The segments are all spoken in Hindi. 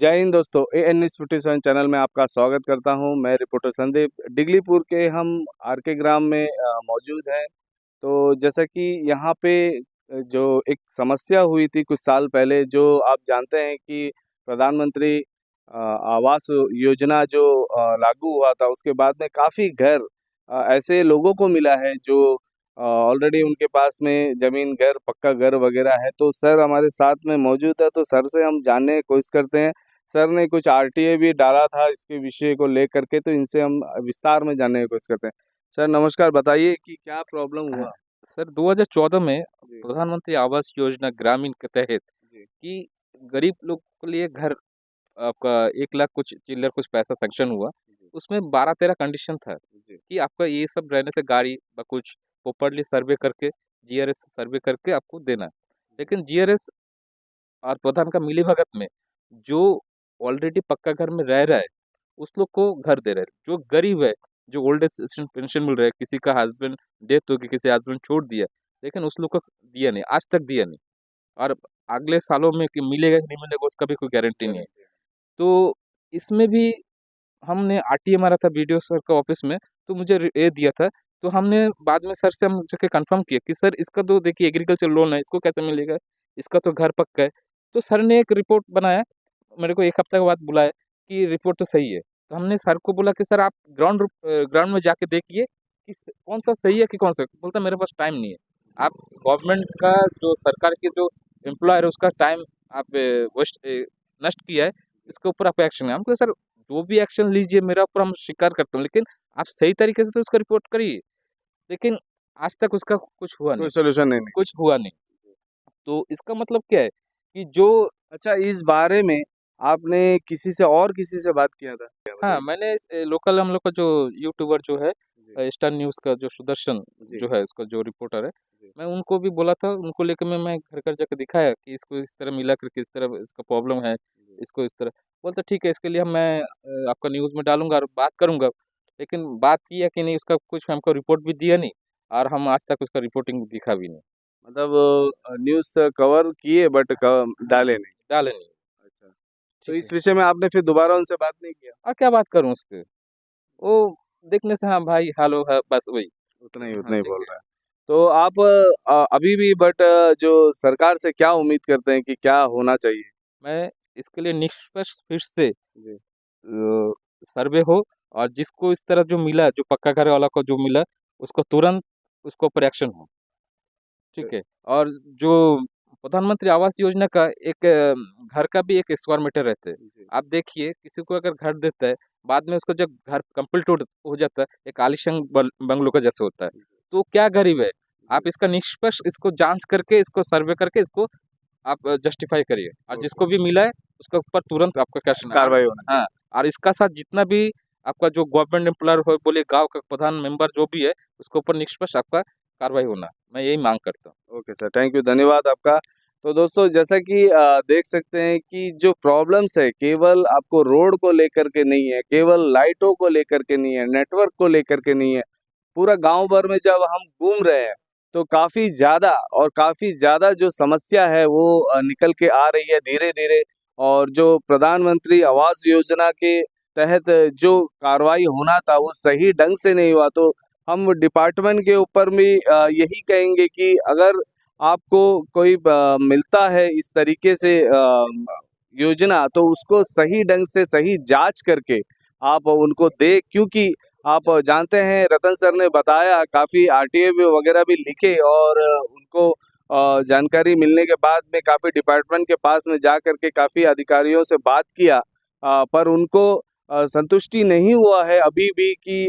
जय हिंद दोस्तों, एएन न्यूज़ 47 चैनल में आपका स्वागत करता हूं। मैं रिपोर्टर संदीप। डिगलीपुर के हम आरके ग्राम में मौजूद हैं। तो जैसा कि यहाँ पे जो एक समस्या हुई थी कुछ साल पहले, जो आप जानते हैं कि प्रधानमंत्री आवास योजना जो लागू हुआ था, उसके बाद में काफ़ी घर ऐसे लोगों को मिला है जो ऑलरेडी उनके पास में ज़मीन, घर, पक्का घर वगैरह है। तो सर हमारे साथ में मौजूद है, तो सर से हम जानने की कोशिश करते हैं। सर ने कुछ आरटीए भी डाला था इसके विषय को लेकर के, तो इनसे हम विस्तार में जानने की कोशिश करते हैं। सर नमस्कार, बताइए कि क्या प्रॉब्लम हुआ? सर 2014 में जी, प्रधानमंत्री आवास योजना ग्रामीण के तहत जी, कि गरीब लोग के लिए घर आपका 1 लाख कुछ चिल्लर कुछ पैसा सैंक्शन हुआ। जी, उसमें 12-13 कंडीशन था जी, कि आपका ये सब रहने से गाड़ी व कुछ प्रॉपर्ली सर्वे करके जीआरएस सर्वे करके आपको देना। लेकिन जीआरएस और प्रधान का मिलीभगत में जो ऑलरेडी पक्का घर में रह रहा है उस लोग को घर दे रहे हैं। जो गरीब है, जो ओल्ड एज पेंशन मिल रहा है, किसी का हस्बैंड डेथ हो गई, किसी हस्बैंड छोड़ दिया, लेकिन उस लोग को दिया नहीं, आज तक दिया नहीं। और अगले सालों में कि मिलेगा कि नहीं मिलेगा उसका भी कोई गारंटी नहीं है। तो इसमें भी हमने आरटीए मारा था बीडीओ सर का ऑफिस में, तो मुझे ये दिया था। तो हमने बाद में सर से हम जाके कंफर्म किया कि सर इसका तो देखिए एग्रीकल्चर लोन है, इसको कैसे मिलेगा? इसका तो घर पक्का है। तो सर ने एक रिपोर्ट बनाया, मेरे को 1 हफ्ते के बाद बुलाया कि रिपोर्ट तो सही है। तो हमने सर को बोला कि सर आप ग्राउंड में जाके देखिए कि कौन-सा सही है कि कौन-सा, बोलता मेरे पास टाइम नहीं है। आप गवर्नमेंट का जो सरकार की जो एम्प्लॉयर है उसका टाइम आप नष्ट किया है, इसके ऊपर आप एक्शन है। हम कहा सर जो भी एक्शन लीजिए मेरा ऊपर हम स्वीकार करते हैं, लेकिन आप सही तरीके से तो उसका रिपोर्ट करिए। लेकिन आज तक उसका कुछ हुआ कोई नहीं, सॉल्यूशन नहीं निकला। कुछ हुआ नहीं। तो इसका मतलब क्या है कि जो अच्छा, इस बारे में आपने किसी से बात किया था? क्या हाँ, बताइए? मैंने लोकल हम लोग का जो यूट्यूबर जो है जी, स्टार न्यूज़ का जो सुदर्शन जी, जो है उसका जो रिपोर्टर है, जी, मैं उनको भी बोला था, उनको लेके मैं घर-घर जाके दिखाया कि इसको इस तरह मिला करके इस तरह इसका प्रॉब्लम है, जी। इसको इस तरह बोलता ठीक है इसके लिए मैं आपका न्यूज़ में डालूँगा और बात करूँगा। लेकिन बात किया कि नहीं उसका कुछ हमको रिपोर्ट भी दिया नहीं और हम आज तक उसका रिपोर्टिंग दिखा भी नहीं। मतलब न्यूज़ कवर किए बट हाँ, डाले नहीं। डाले नहीं। अच्छा, तो ठीक है। इस विषय में आपने फिर दोबारा उनसे बात नहीं किया? और क्या बात करूँ उससे? वो देखने से हाँ भाई, हेलो है बस वही। हाँ, उतना ही ठीक बोल है। रहा है। तो आप अभी भी बट जो सरकार से क्या उम्मीद करते हैं कि क्या होना चाहिए? मैं इसके लिए निष्पक्ष फिर से जी, सर्वे हो और जिसको इस तरह जो मिला, जो पक्का घर वाला को जो मिला, उसको तुरंत उसके ऊपर एक्शन हो, ठीक है? और जो प्रधानमंत्री आवास योजना का एक घर का भी एक स्क्वायर मीटर रहता है। जी, आप देखिए किसी को अगर घर देता है, बाद में उसका जब घर कंप्लीट हो जाता है, एक आलीशान बंगलो का जैसे होता है, तो क्या गरीब है? जी, आप इसका निष्पक्ष इसको जाँच करके, इसको सर्वे करके इसको आप जस्टिफ़ाई करिए और ओके, जिसको भी मिला है, उसके ऊपर तुरंत आपका कैश ना और कार्रवाई होना हाँ, और इसका साथ जितना भी आपका जो गवर्नमेंट एम्प्लॉयर हो, बोलिए गाँव का प्रधान मेंबर जो भी है, उसके ऊपर निष्पक्ष आपका कार्रवाई होना। मैं यही माँग करता हूँ। चाहिए। ओके सर, थैंक यू, धन्यवाद आपका। तो दोस्तों जैसा कि देख सकते हैं कि जो प्रॉब्लम्स है केवल आपको रोड को लेकर के नहीं है, केवल लाइटों को लेकर के नहीं है, नेटवर्क को लेकर के नहीं है। पूरा गाँव भर में जब हम घूम रहे हैं, तो काफ़ी ज़्यादा जो समस्या है वो निकल के आ रही है धीरे-धीरे। और जो प्रधानमंत्री आवास योजना के तहत जो कार्रवाई होना था, वो सही ढंग से नहीं हुआ। तो हम डिपार्टमेंट के ऊपर भी यही कहेंगे कि अगर आपको कोई मिलता है इस तरीके से योजना, तो उसको सही ढंग से सही जाँच करके आप उनको दें, क्योंकि आप जानते हैं रतन सर ने बताया काफ़ी आरटीए भी वगैरह भी लिखे, और उनको जानकारी मिलने के बाद में काफ़ी डिपार्टमेंट के पास में जा कर के काफ़ी अधिकारियों से बात किया, पर उनको संतुष्टि नहीं हुआ है अभी भी कि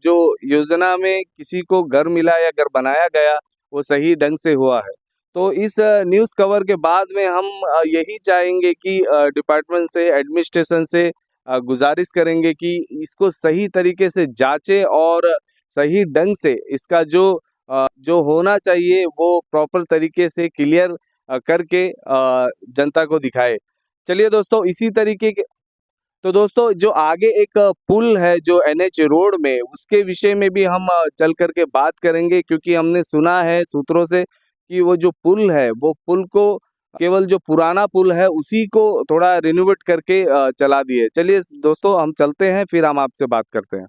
जो योजना में किसी को घर मिला या घर बनाया गया वो सही ढंग से हुआ है। तो इस न्यूज़ कवर के बाद में हम यही चाहेंगे कि डिपार्टमेंट से, एडमिनिस्ट्रेशन से गुज़ारिश करेंगे कि इसको सही तरीके से जाँचे और सही ढंग से इसका जो होना चाहिए वो प्रॉपर तरीके से क्लियर करके जनता को दिखाए। चलिए दोस्तों, इसी तरीके के तो दोस्तों जो आगे एक पुल है जो एनएच रोड में, उसके विषय में भी हम चल कर के बात करेंगे, क्योंकि हमने सुना है सूत्रों से कि वो जो पुल है वो पुल को केवल जो पुराना पुल है उसी को थोड़ा रिनोवेट करके चला दिए। चलिए दोस्तों हम चलते हैं, फिर हम आपसे बात करते हैं।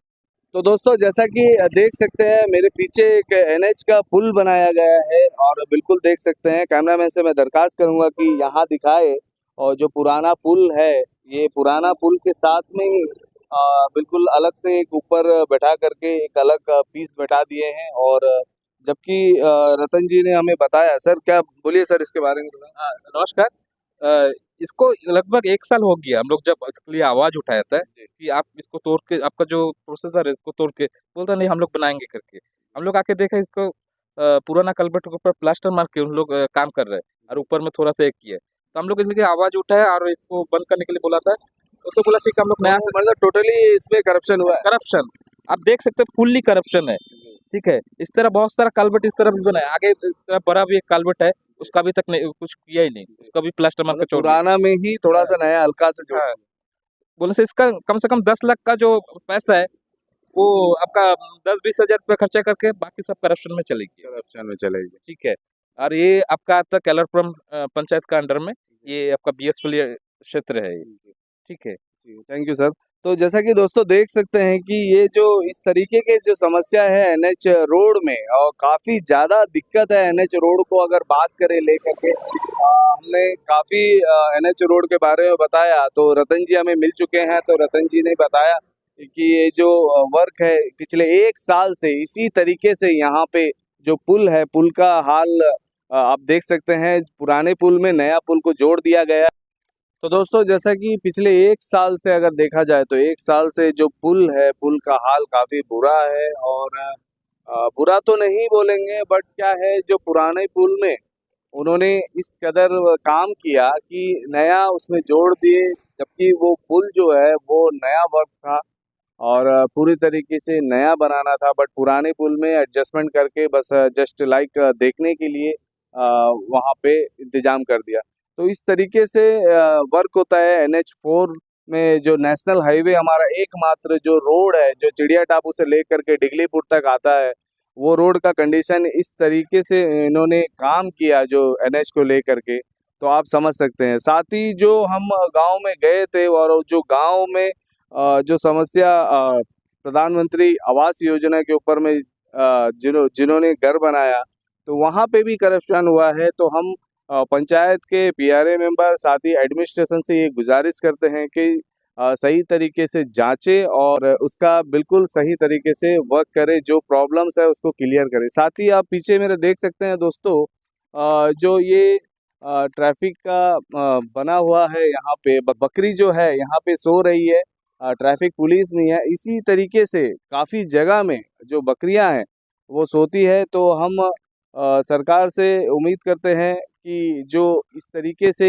तो दोस्तों जैसा कि देख सकते हैं मेरे पीछे एक एनएच का पुल बनाया गया है, और बिल्कुल देख सकते हैं, कैमरामैन से मैं दरखास्त करूंगा कि यहाँ दिखाए। और जो पुराना पुल है, ये पुराना पुल के साथ में ही बिल्कुल अलग से एक ऊपर बैठा करके एक अलग पीस बैठा दिए हैं। और जबकि रतन जी ने हमें बताया, सर क्या बोलिए सर इसके बारे में थोड़ा। नमस्कार। अ, इसको लगभग 1 साल हो गया हम लोग जब इसके लिए आवाज़ उठाया था कि आप इसको तोड़ के आपका जो प्रोसेसर है इसको तोड़ के, बोलता नहीं हम लोग बनाएँगे करके। हम लोग आके देखा इसको पुराना कल्वर्ट के ऊपर प्लास्टर मार के उन लोग काम कर रहे हैं और ऊपर में थोड़ा-सा एक किया है। तो हम लोग इसके लिए आवाज़ उठाया और इसको बंद करने के लिए बोला था। उसको बोला ठीक है हम लोग नया तो मतलब टोटली इसमें करप्शन हुआ है। करप्शन, आप देख सकते हो फुल्ली करप्शन है, ठीक है? इस तरह बहुत सारा कल्वर्ट इस तरह भी बना है, आगे इस तरह बड़ा भी एक कल्वर्ट है, उसका अभी तक नहीं कुछ किया ही नहीं, उसका भी प्लास्टर मार के मतलब छोड़ दिया। पुराना में ही थोड़ा सा नया हल्का से जोड़ हाँ, बोले से इसका कम से कम 10 लाख का जो पैसा है, वो आपका 10-20 हज़ार रुपये खर्चा करके बाकी सब करप्शन में चली गई, करप्शन में चलेगी। ठीक है? और ये आपका आता है कैलरपुरम पंचायत का अंडर में, ये आपका बीएसपी क्षेत्र है ये, ठीक है? जी, थैंक यू सर। तो जैसा कि दोस्तों देख सकते हैं कि ये जो इस तरीके के जो समस्या है एनएच रोड में, और काफ़ी ज़्यादा दिक्कत है एनएच रोड को अगर बात करें लेकर के, हमने काफ़ी एनएच रोड के बारे में बताया, तो रतन जी हमें मिल चुके हैं। तो रतन जी ने बताया कि ये जो वर्क है पिछले 1 साल से इसी तरीके से यहाँ पे जो पुल है, पुल का हाल आप देख सकते हैं। पुराने पुल में नया पुल को जोड़ दिया गया। तो दोस्तों जैसा कि पिछले 1 साल से अगर देखा जाए, तो 1 साल से जो पुल है, पुल का हाल काफ़ी बुरा है। और बुरा तो नहीं बोलेंगे, बट क्या है, जो पुराने पुल में उन्होंने इस कदर काम किया कि नया उसमें जोड़ दिए, जबकि वो पुल जो है वो नया वर्क था और पूरी तरीके से नया बनाना था, बट पुराने पुल में एडजस्टमेंट करके बस जस्ट लाइक देखने के लिए वहाँ पे इंतजाम कर दिया। तो इस तरीके से वर्क होता है एनएच 4 में, जो नेशनल हाईवे हमारा एकमात्र जो रोड है, जो चिड़िया टापू से लेकर के डिगलीपुर तक आता है, वो रोड का कंडीशन इस तरीके से इन्होंने काम किया जो एनएच को लेकर के, तो आप समझ सकते हैं। साथ ही जो हम गांव में गए थे, और जो गांव में जो समस्या प्रधानमंत्री आवास योजना के ऊपर में जिन्होंने घर बनाया, तो वहाँ पे भी करप्शन हुआ है। तो हम पंचायत के पीआरए मेंबर, साथ ही एडमिनिस्ट्रेशन से ये गुजारिश करते हैं कि सही तरीके से जांचे और उसका बिल्कुल सही तरीके से वर्क करे, जो प्रॉब्लम्स है उसको क्लियर करे। साथ ही आप पीछे मेरे देख सकते हैं दोस्तों, जो ये ट्रैफिक का बना हुआ है, यहाँ पे बकरी जो है यहाँ पे सो रही है, ट्रैफिक पुलिस नहीं है। इसी तरीके से काफ़ी जगह में जो बकरियां हैं वो सोती है। तो हम सरकार से उम्मीद करते हैं कि जो इस तरीके से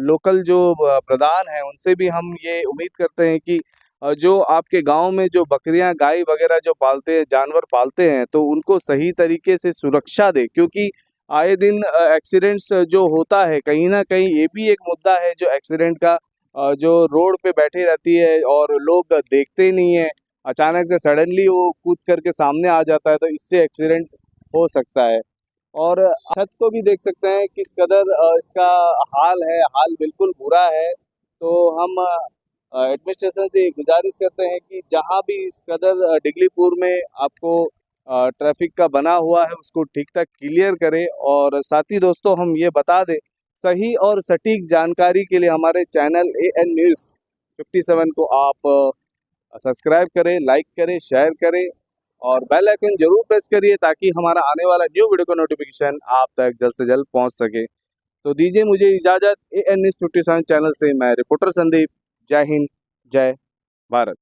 लोकल जो प्रधान हैं उनसे भी हम ये उम्मीद करते हैं कि जो आपके गांव में जो बकरियां, गाय वगैरह जो पालते हैं, जानवर पालते हैं, तो उनको सही तरीके से सुरक्षा दे, क्योंकि आए दिन एक्सीडेंट्स जो होता है, कहीं ना कहीं ये भी एक मुद्दा है जो एक्सीडेंट का, जो रोड पे बैठी रहती है और लोग देखते ही नहीं है, अचानक से सडनली वो कूद करके सामने आ जाता है, तो इससे एक्सीडेंट हो सकता है। और छत को भी देख सकते हैं किस कदर इसका हाल है, हाल बिल्कुल बुरा है। तो हम एडमिनिस्ट्रेशन से गुजारिश करते हैं कि जहाँ भी इस कदर डिगलीपुर में आपको ट्रैफिक का बना हुआ है, उसको ठीक ठाक क्लियर करें। और साथ ही दोस्तों हम ये बता दें, सही और सटीक जानकारी के लिए हमारे चैनल AN News 57 को आप सब्सक्राइब करें, लाइक करें, शेयर करें और बेल आइकन जरूर प्रेस करिए, ताकि हमारा आने वाला न्यू वीडियो का नोटिफिकेशन आप तक जल्द से जल्द पहुंच सके। तो दीजिए मुझे इजाज़त। AN News 57 चैनल से मैं रिपोर्टर संदीप। जय हिंद, जय भारत।